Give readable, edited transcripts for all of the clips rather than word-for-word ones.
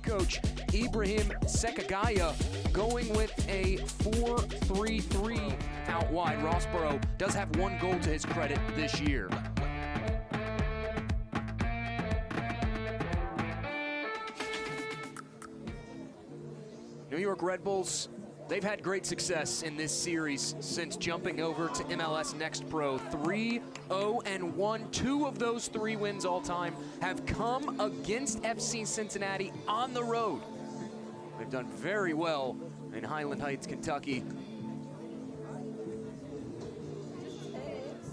coach Ibrahim Sekagaya going with a 4-3-3 out wide. Rossborough does have one goal to his credit this year. New York Red Bulls, they've had great success in this series since jumping over to MLS Next Pro. 3-0-1. 2 of those 3 wins all time have come against FC Cincinnati on the road. They've done very well in Highland Heights, Kentucky.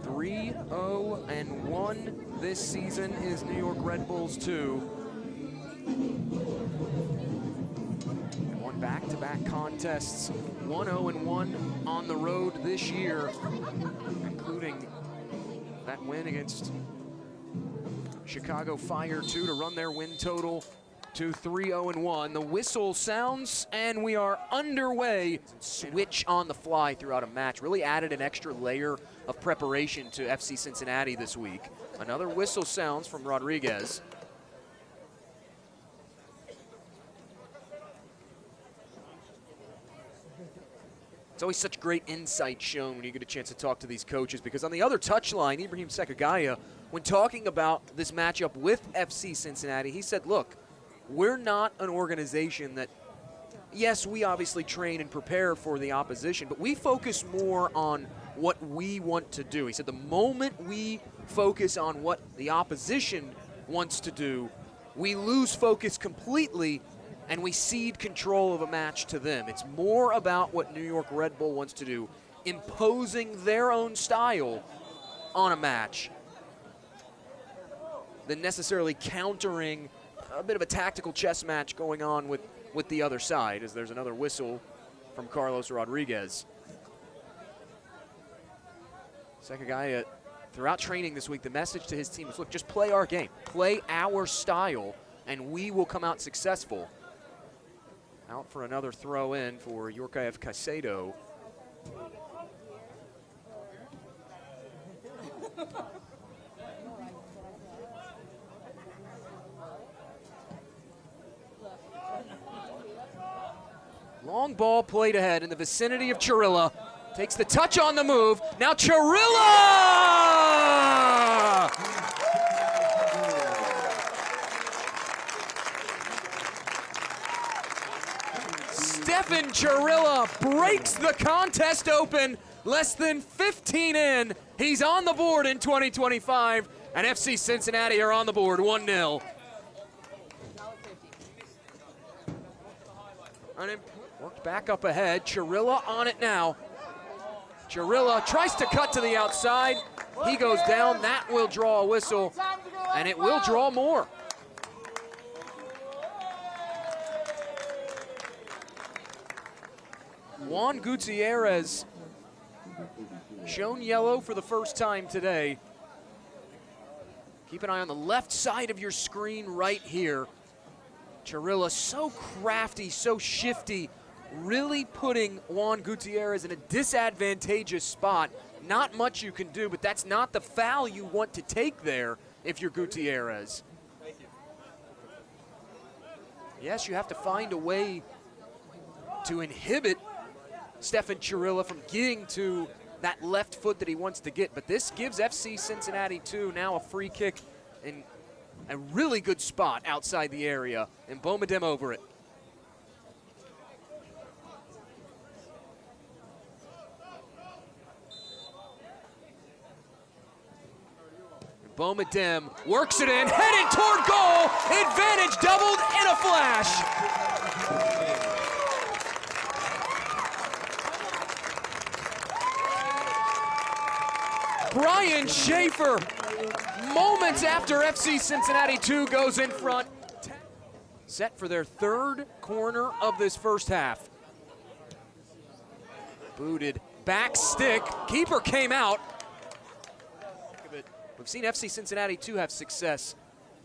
3-0-1 this season is New York Red Bulls 2. Won back-to-back contests, 1-0-1 on the road this year, including that win against Chicago Fire 2 to run their win total to 3-0-1. The whistle sounds and we are underway. Switch on the fly throughout a match. Really added an extra layer of preparation to FC Cincinnati this week. Another whistle sounds from Rodriguez. It's always such great insight shown when you get a chance to talk to these coaches, because on the other touchline, Ibrahim Sekagaya, when talking about this matchup with FC Cincinnati, he said, look, we're not an organization that, yes, we obviously train and prepare for the opposition, but we focus more on what we want to do. He said the moment we focus on what the opposition wants to do, we lose focus completely and we cede control of a match to them. It's more about what New York Red Bull wants to do, imposing their own style on a match, than necessarily countering a bit of a tactical chess match going on with the other side, as there's another whistle from Carlos Rodriguez. Sekagaya, throughout training this week, the message to his team is, look, just play our game, play our style, and we will come out successful. Out for another throw in for Yorkaev Caicedo. Long ball played ahead in the vicinity of Chirilla. Takes the touch on the move. Now Chirilla! Stefan Chirilla breaks the contest open. Less than 15 in. He's on the board in 2025. And FC Cincinnati are on the board 1-0. Worked back up ahead. Chirilla on it now. Chirilla tries to cut to the outside. He goes down. That will draw a whistle. And it will draw more. Juan Gutierrez shown yellow for the first time today. Keep an eye on the left side of your screen right here. Chirilla so crafty, so shifty, really putting Juan Gutierrez in a disadvantageous spot. Not much you can do, but that's not the foul you want to take there if you're Gutierrez. Yes, you have to find a way to inhibit Stefan Chirilla from getting to that left foot that he wants to get. But this gives FC Cincinnati 2 now a free kick in a really good spot outside the area. And Boumediene over it. And Boumediene works it in, headed toward goal. Advantage doubled in a flash. Brian Schaefer, moments after FC Cincinnati 2 goes in front. Set for their third corner of this first half. Booted back stick, keeper came out. We've seen FC Cincinnati 2 have success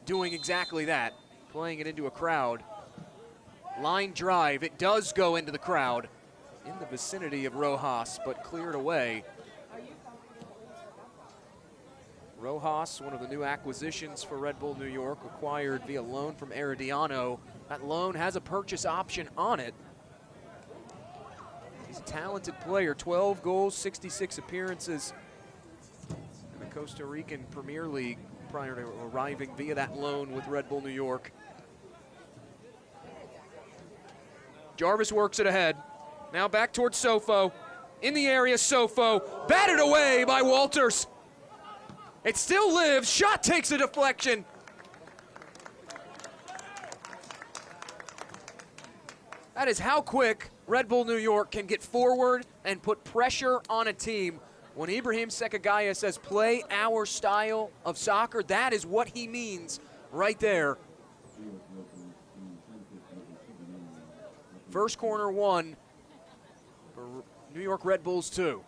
doing exactly that, playing it into a crowd. Line drive, it does go into the crowd in the vicinity of Rojas, but cleared away. Rojas, one of the new acquisitions for Red Bull New York, acquired via loan from Herediano. That loan has a purchase option on it. He's a talented player, 12 goals, 66 appearances in the Costa Rican Premier League prior to arriving via that loan with Red Bull New York. Jarvis works it ahead. Now back towards Sofo. In the area, Sofo, batted away by Walters. It still lives, shot takes a deflection. That is how quick Red Bull New York can get forward and put pressure on a team. When Ibrahim Sekagaya says play our style of soccer, that is what he means right there. First corner one for New York Red Bulls 2.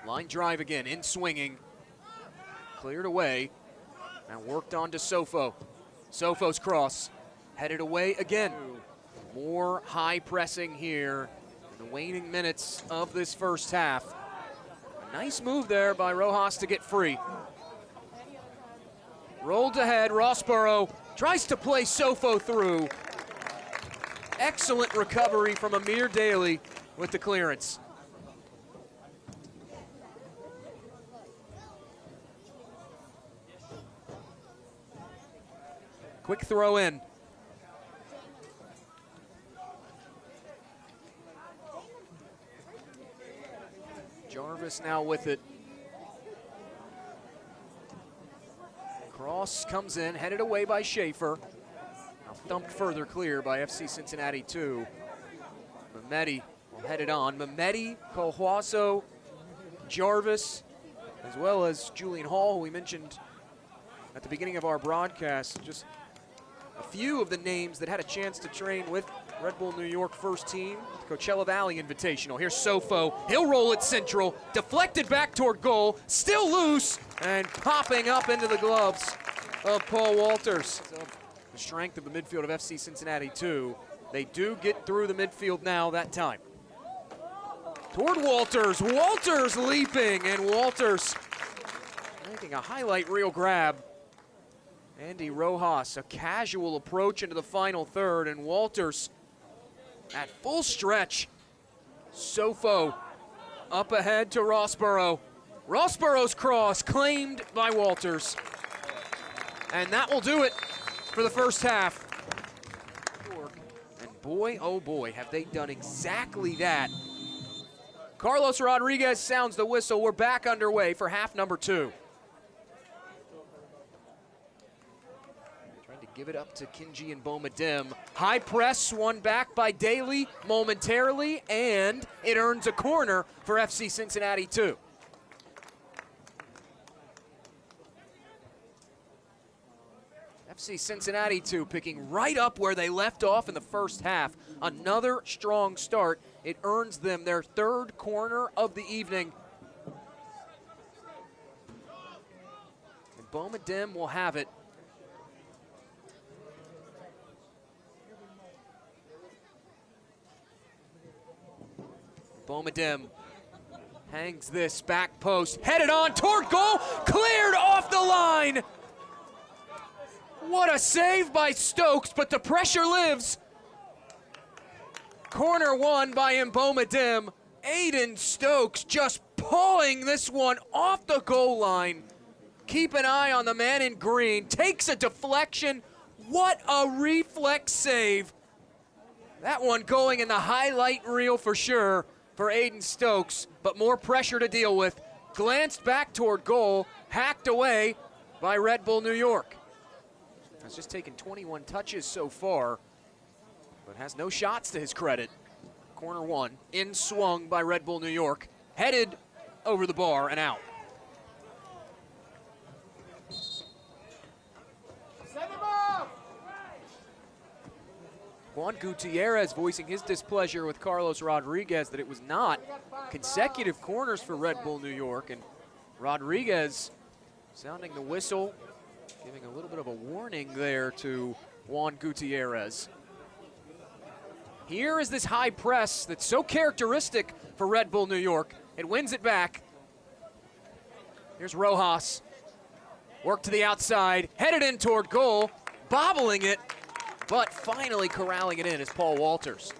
Line drive again, in swinging. Cleared away. Now worked on to Sofo. Sofo's cross. Headed away again. More high pressing here in the waning minutes of this first half. A nice move there by Rojas to get free. Rolled ahead, Rossborough tries to play Sofo through. Excellent recovery from Amir Daly with the clearance. Quick throw in. Jarvis now with it. Cross comes in, headed away by Schaefer. Now thumped further clear by FC Cincinnati 2. Mehmeti will head it on. Mehmeti, Colhuaso, Jarvis, as well as Julian Hall, who we mentioned at the beginning of our broadcast. Just a few of the names that had a chance to train with Red Bull New York first team, Coachella Valley Invitational. Here's Sofo, he'll roll it central, deflected back toward goal, still loose, and popping up into the gloves of Paul Walters. The strength of the midfield of FC Cincinnati 2. They do get through the midfield now that time. Toward Walters, Walters leaping, and Walters making a highlight reel grab. Andy Rojas, a casual approach into the final third, and Walters at full stretch. Sofo up ahead to Rossborough. Rossborough's cross claimed by Walters. And that will do it for the first half. And boy, oh boy, have they done exactly that. Carlos Rodriguez sounds the whistle. We're back underway for half number 2. Give it up to Kinji and Bomadim. High press, won back by Daly momentarily, and it earns a corner for FC Cincinnati 2. FC Cincinnati 2 picking right up where they left off in the first half. Another strong start. It earns them their third corner of the evening. And Bomadim will have it. Bomadim hangs this back post, headed on toward goal, cleared off the line. What a save by Stokes, but the pressure lives. Corner won by Bomadim. Aiden Stokes just pulling this one off the goal line. Keep an eye on the man in green, takes a deflection. What a reflex save. That one going in the highlight reel for sure for Aiden Stokes, but more pressure to deal with. Glanced back toward goal, hacked away by Red Bull New York. Has just taken 21 touches so far, but has no shots to his credit. Corner one, in swung by Red Bull New York, headed over the bar and out. Juan Gutierrez voicing his displeasure with Carlos Rodriguez that it was not consecutive corners for Red Bull New York, and Rodriguez sounding the whistle Giving a little bit of a warning there to Juan Gutierrez. Here is this high press that's so characteristic for Red Bull New York. It wins it back. Here's Rojas. Work to the outside, headed in toward goal, bobbling it, but finally corralling it in is Paul Walters.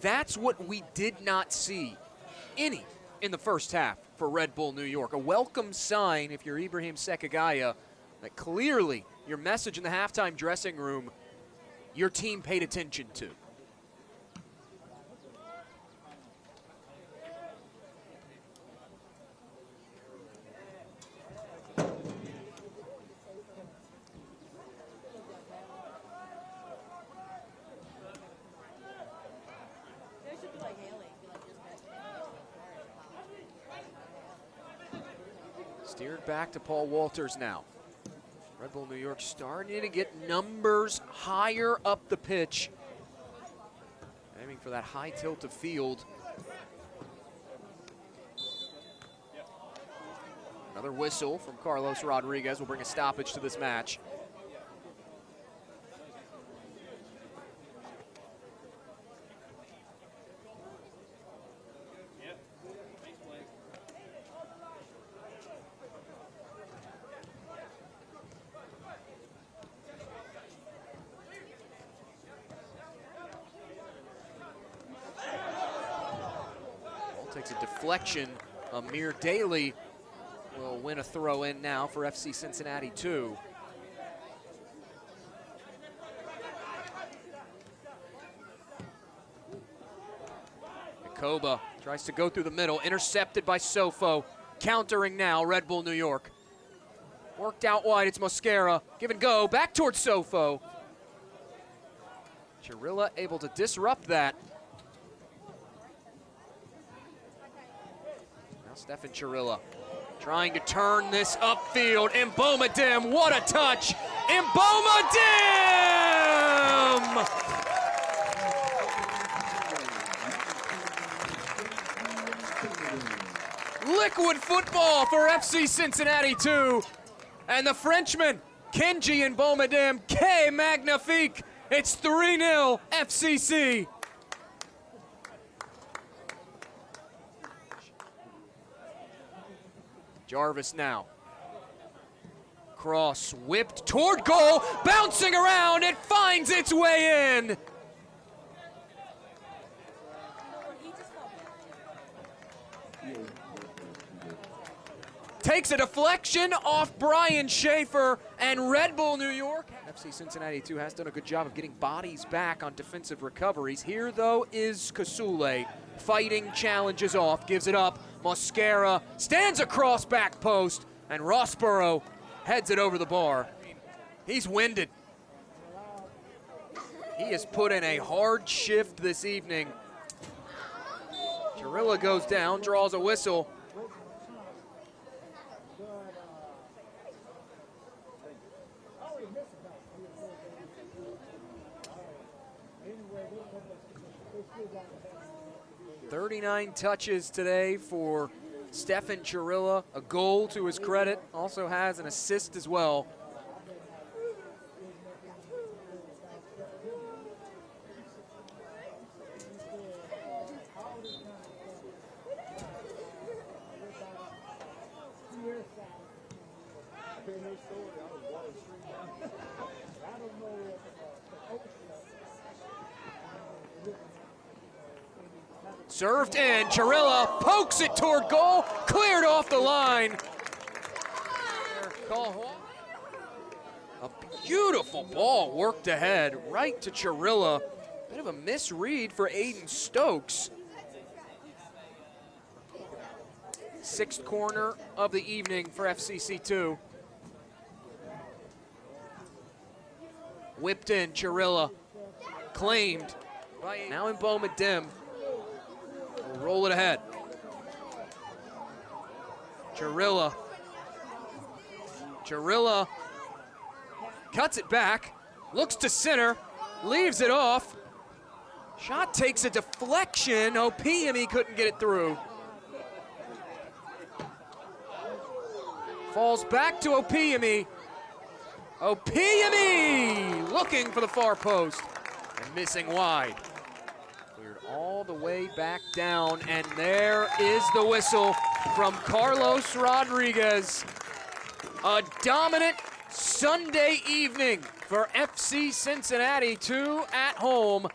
That's what we did not see any in the first half for Red Bull New York. A welcome sign if you're Ibrahim Sekagaya that clearly your message in the halftime dressing room, your team paid attention to. Steered back to Paul Walters now. Red Bull New York starting to get numbers higher up the pitch. Aiming for that high tilt of field. Another whistle from Carlos Rodriguez will bring a stoppage to this match. Takes a deflection. Amir Daly will win a throw in now for FC Cincinnati 2. Koba tries to go through the middle, intercepted by Sofo. Countering now, Red Bull New York. Worked out wide, it's Mosquera. Give and go, back towards Sofo. Chirilla able to disrupt that. Stefan Chirilla trying to turn this upfield. Mbomadim, what a touch! Mbomadim! Liquid football for FC Cincinnati 2. And the Frenchman, Kenji Mbomadim, K magnifique. It's 3-0 FCC. Jarvis now. Cross whipped toward goal, bouncing around, it finds its way in. Takes a deflection off Brian Schaefer, and Red Bull New York. FC Cincinnati 2 has done a good job of getting bodies back on defensive recoveries. Here, though, is Kasule. Fighting, challenges off, gives it up. Mosquera stands across back post, and Rossborough heads it over the bar. He's winded. He has put in a hard shift this evening. Chirilla goes down, draws a whistle. .39 touches today for Stefan Chirilla, a goal to his credit, also has an assist as well. Served in, Chirilla pokes it toward goal, cleared off the line. A beautiful ball worked ahead, right to Chirilla. Bit of a misread for Aiden Stokes. Sixth corner of the evening for FCC2. Whipped in, Chirilla claimed. Now Mbomadim. Roll it ahead. Chirilla cuts it back, looks to center, leaves it off. Shot takes a deflection. He couldn't get it through. Falls back to Opiyemi. Opiyemi looking for the far post and missing wide. Cleared all the way back down, and there is the whistle from Carlos Rodriguez. A dominant Sunday evening for FC Cincinnati, 2 at home.